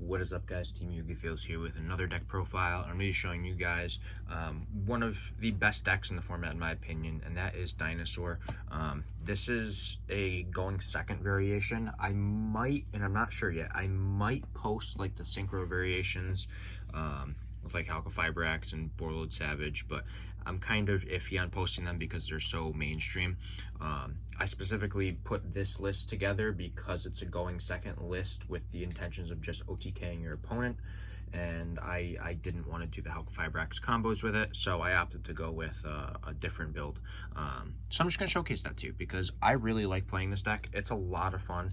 What is up, guys? Team Yugi Feels here with another deck profile. I'm going to be showing you guys one of the best decks in the format in my opinion, and that is Dinosaur. This is a going second variation. I might, and I'm not sure yet, I might post like the synchro variations with like Halka and Borload Savage, but I'm kind of iffy on posting them because they're so mainstream. I specifically put this list together because it's a going second list with the intentions of just OTKing your opponent, and I didn't want to do the Halka combos with it, so I opted to go with a different build. So I'm just going to showcase that to you because I really like playing this deck. It's a lot of fun.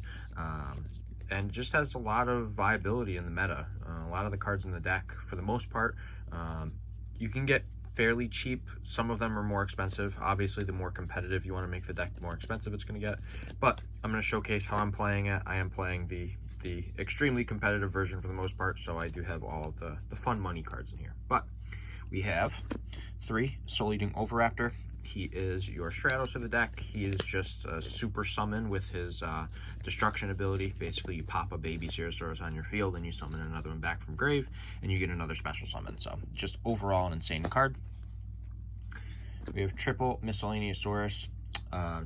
And it just has a lot of viability in the meta. A lot of the cards in the deck, for the most part, you can get fairly cheap. Some of them are more expensive. Obviously, the more competitive you want to make the deck, the more expensive it's going to get. But I'm going to showcase how I'm playing it. I am playing the extremely competitive version for the most part, so I do have all of the fun money cards in here. But we have 3 Soul Eating Oviraptor. He is your Stratos of the deck. He is just a super summon with his destruction ability. Basically, you pop a baby Serosaurus on your field and you summon another one back from grave, and you get another special summon. So just overall an insane card. We have Triple Miscellaneousaurus.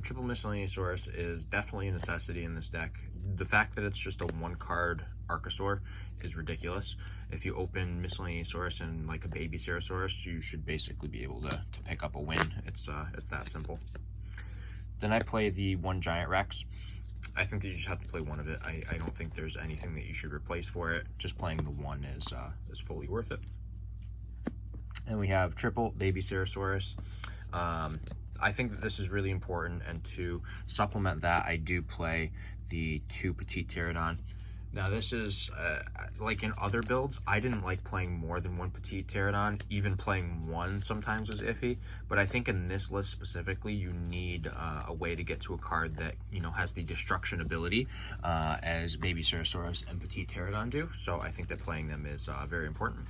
Triple Miscellaneousaurus is definitely a necessity in this deck. The fact that it's just a 1-card Archosaur is ridiculous. If you open Miscellaneousaurus and like a baby Serosaurus, you should basically be able to pick up a win. It's that simple. Then I play the 1 Giant Rex. I think that you just have to play one of it. I don't think there's anything that you should replace for it. Just playing the 1 is fully worth it. And we have Triple Baby Serosaurus. I think that this is really important, and to supplement that, I do play the 2 Petite Pterodon. Now this is, like in other builds, I didn't like playing more than 1 Petite Pterodon. Even playing 1 sometimes is iffy, but I think in this list specifically, you need a way to get to a card that, you know, has the destruction ability as Baby Serosaurus and Petite Pterodon do, so I think that playing them is very important.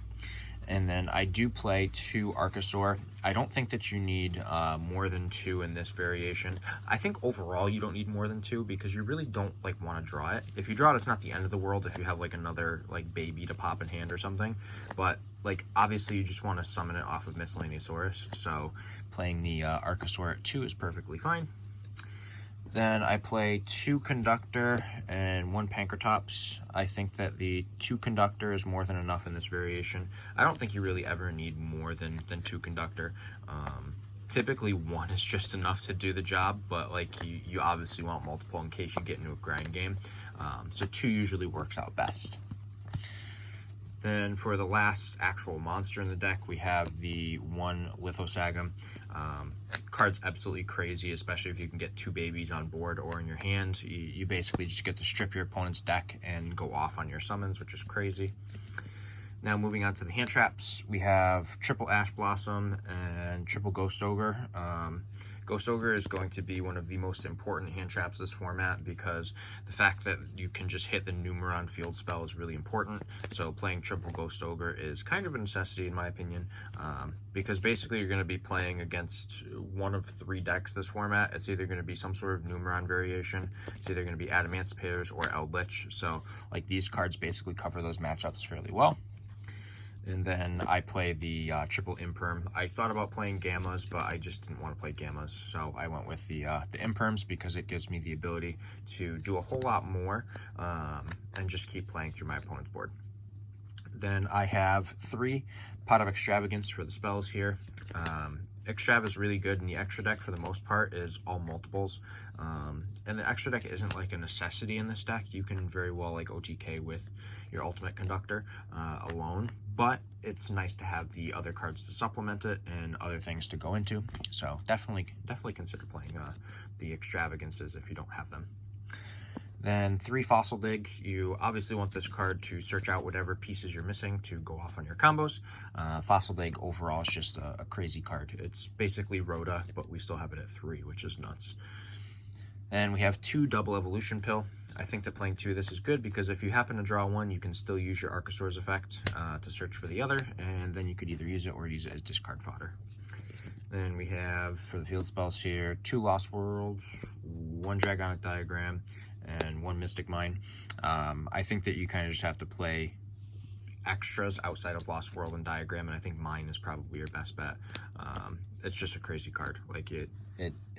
And then I do play 2 Archosaur. I don't think that you need more than 2 in this variation. I think overall you don't need more than 2 because you really don't like want to draw it. If you draw it, it's not the end of the world if you have like another like baby to pop in hand or something. But like obviously you just want to summon it off of Miscellaneousaurus. So playing the Archosaur at 2 is perfectly fine. Then I play 2 Conductor and 1 Pankratops. I think that the 2 Conductor is more than enough in this variation. I don't think you really ever need more than 2 Conductor. Typically 1 is just enough to do the job, but like you obviously want multiple in case you get into a grind game. So 2 usually works out best. Then for the last actual monster in the deck, we have the 1 Lithosagum. Card's absolutely crazy, especially if you can get 2 babies on board or in your hand. You basically just get to strip your opponent's deck and go off on your summons, which is crazy. Now moving on to the hand traps, we have Triple Ash Blossom and Triple Ghost Ogre. Ghost Ogre is going to be one of the most important hand traps this format because the fact that you can just hit the Numeron field spell is really important. So playing Triple Ghost Ogre is kind of a necessity in my opinion, because basically you're going to be playing against one of 3 decks this format. It's either going to be some sort of Numeron variation, it's either going to be Adamantipator's or Eldritch. So like these cards basically cover those matchups fairly well. And then I play the Triple Imperm. I thought about playing Gammas, but I just didn't want to play Gammas. So I went with the Imperms because it gives me the ability to do a whole lot more and just keep playing through my opponent's board. Then I have 3 Pot of Extravagance for the spells here. Extrav is really good, and the extra deck for the most part is all multiples. And the extra deck isn't like a necessity in this deck. You can very well like OTK with your Ultimate Conductor alone, but it's nice to have the other cards to supplement it and other things to go into. So definitely consider playing the Extravagances if you don't have them. Then 3 Fossil Dig. You obviously want this card to search out whatever pieces you're missing to go off on your combos. Fossil Dig overall is just a crazy card. It's basically Rhoda, but we still have it at 3, which is nuts. And we have 2 Double Evolution Pill. I think that playing 2 of this is good because if you happen to draw 1, you can still use your Archosaur's effect to search for the other, and then you could either use it or use it as discard fodder. Then we have, for the field spells here, 2 Lost Worlds, 1 Dragonic Diagram, and 1 Mystic Mine. I think that you kind of just have to play extras outside of Lost World and Diagram, and I think mine is probably your best bet. It's just a crazy card. Like it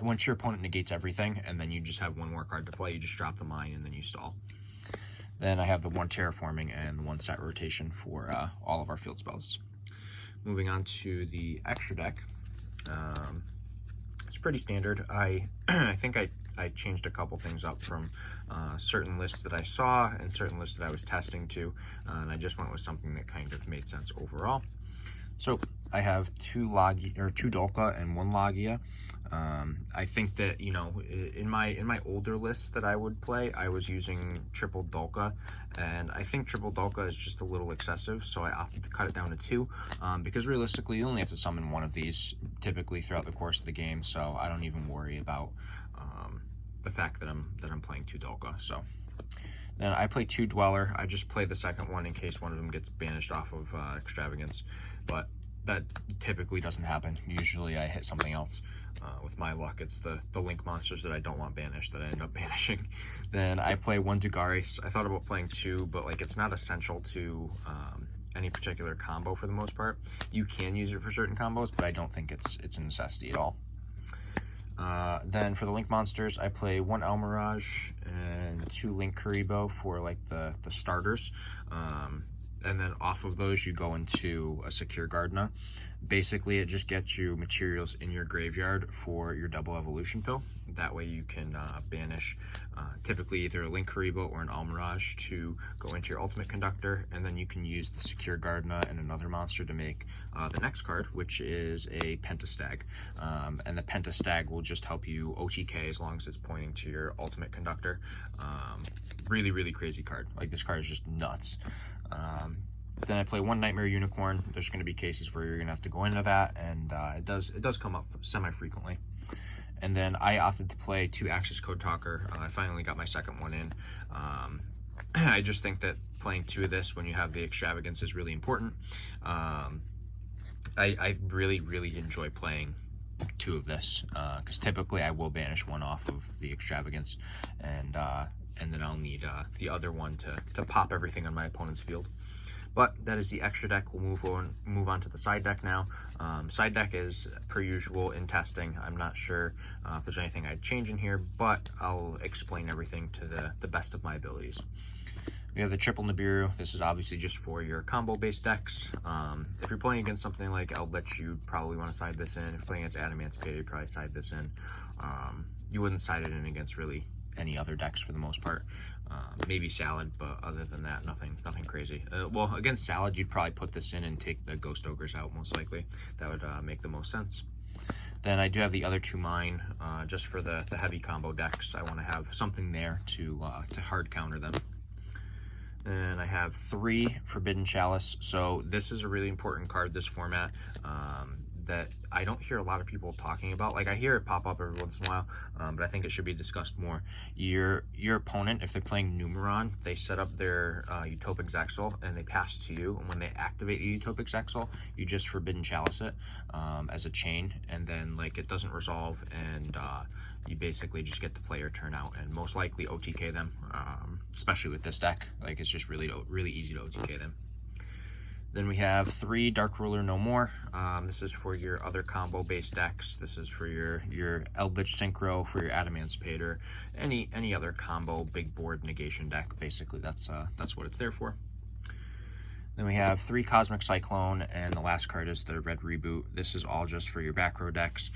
once your opponent negates everything, and then you just have one more card to play, you just drop the mine and then you stall. Then I have the 1 terraforming and 1 set rotation for all of our field spells. Moving on to the extra deck. It's pretty standard. I think I changed a couple things up from certain lists that I saw and certain lists that I was testing to, and I just went with something that kind of made sense overall. So I have 2 Dolka and 1 Logia. I think that, you know, in my older lists that I would play, I was using triple Dolka, and I think triple Dolka is just a little excessive, so I opted to cut it down to 2, because realistically you only have to summon 1 of these typically throughout the course of the game, so I don't even worry about the fact that I'm playing 2 Dolka. So then I play 2 Dweller. I just play the second one in case one of them gets banished off of Extravagance, but that typically doesn't happen. Usually I hit something else. With my luck, it's the link monsters that I don't want banished that I end up banishing. Then I play 1 Dugaris. I thought about playing 2, but like it's not essential to any particular combo for the most part. You can use it for certain combos, but I don't think it's a necessity at all. Then for the link monsters, I play 1 Almirage and 2 Link Karibo for like the starters. And then off of those, you go into a Secure Gardena. Basically, it just gets you materials in your graveyard for your double evolution pill. That way you can banish typically either a Link Karibo or an Almirage to go into your ultimate conductor, and then you can use the Secure Gardena and another monster to make the next card, which is a Pentastag. And the Pentastag will just help you OTK as long as it's pointing to your ultimate conductor. Really, really crazy card. Like, this card is just nuts. Then I play 1 Nightmare Unicorn. There's going to be cases where you're going to have to go into that, and it does come up semi-frequently. And then I opted to play 2 Access Code Talker. I finally got my second one in. I just think that playing 2 of this when you have the Extravagance is really important. I really, really enjoy playing 2 of this, because typically I will banish 1 off of the Extravagance, and then I'll need the other one to pop everything on my opponent's field. But that is the extra deck. We'll move on to the side deck now. Side deck is per usual in testing. I'm not sure if there's anything I'd change in here, but I'll explain everything to the best of my abilities. We have the triple Nibiru. This is obviously just for your combo-based decks. If you're playing against something like Eldritch, you'd probably want to side this in. If you're playing against Adamantipator, you'd probably side this in. You wouldn't side it in against really any other decks for the most part. Maybe Salad, but other than that, nothing crazy. Well, against Salad, you'd probably put this in and take the Ghost Ogres out, most likely. That would make the most sense. Then I do have the other 2 mine, just for the heavy combo decks. I want to have something there to hard counter them. And I have 3 Forbidden Chalice. So this is a really important card, this format, that I don't hear a lot of people talking about. Like, I hear it pop up every once in a while, but I think it should be discussed more. Your opponent, if they're playing Numeron, they set up their Utopic Zexal and they pass to you, and when they activate the Utopic Zexal, you just Forbidden Chalice it as a chain, and then like it doesn't resolve, and you basically just get to play your turn out and most likely OTK them, especially with this deck. Like, it's just really easy to OTK them. Then we have 3 Dark Ruler No More. This is for your other combo-based decks. This is for your Eldritch Synchro, for your Adamantipator, any other combo big board negation deck. Basically, that's what it's there for. Then we have 3 Cosmic Cyclone, and the last card is the Red Reboot. This is all just for your back row decks.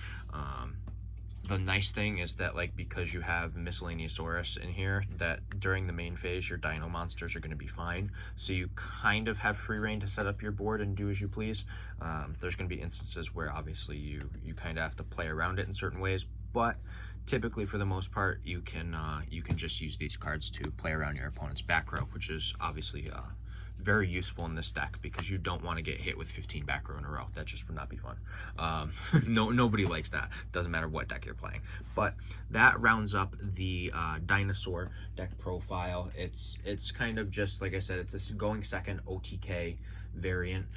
The nice thing is that, like, because you have Miscellaneousaurus in here, that during the main phase, your Dino monsters are going to be fine. So you kind of have free reign to set up your board and do as you please. There's going to be instances where obviously you kind of have to play around it in certain ways, but typically for the most part, you can just use these cards to play around your opponent's back row, which is obviously very useful in this deck because you don't want to get hit with 15 back row in a row. That just would not be fun. Nobody likes that. Doesn't matter what deck you're playing. But that rounds up the Dinosaur deck profile. It's kind of just, like I said, it's a going second OTK variant.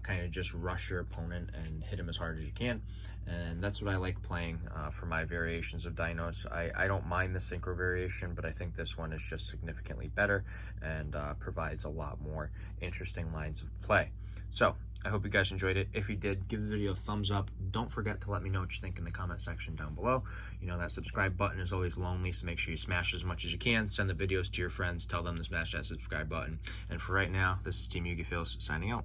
Kind of just rush your opponent and hit him as hard as you can. And that's what I like playing for my variations of dinos. I don't mind the synchro variation, but I think this one is just significantly better and provides a lot more more interesting lines of play. So I hope you guys enjoyed it. If you did, give the video a thumbs up. Don't forget to let me know what you think in the comment section down below. You know, that subscribe button is always lonely, so make sure you smash as much as you can. Send the videos to your friends. Tell them to smash that subscribe button. And for right now, this is Team Yugi Feels signing out.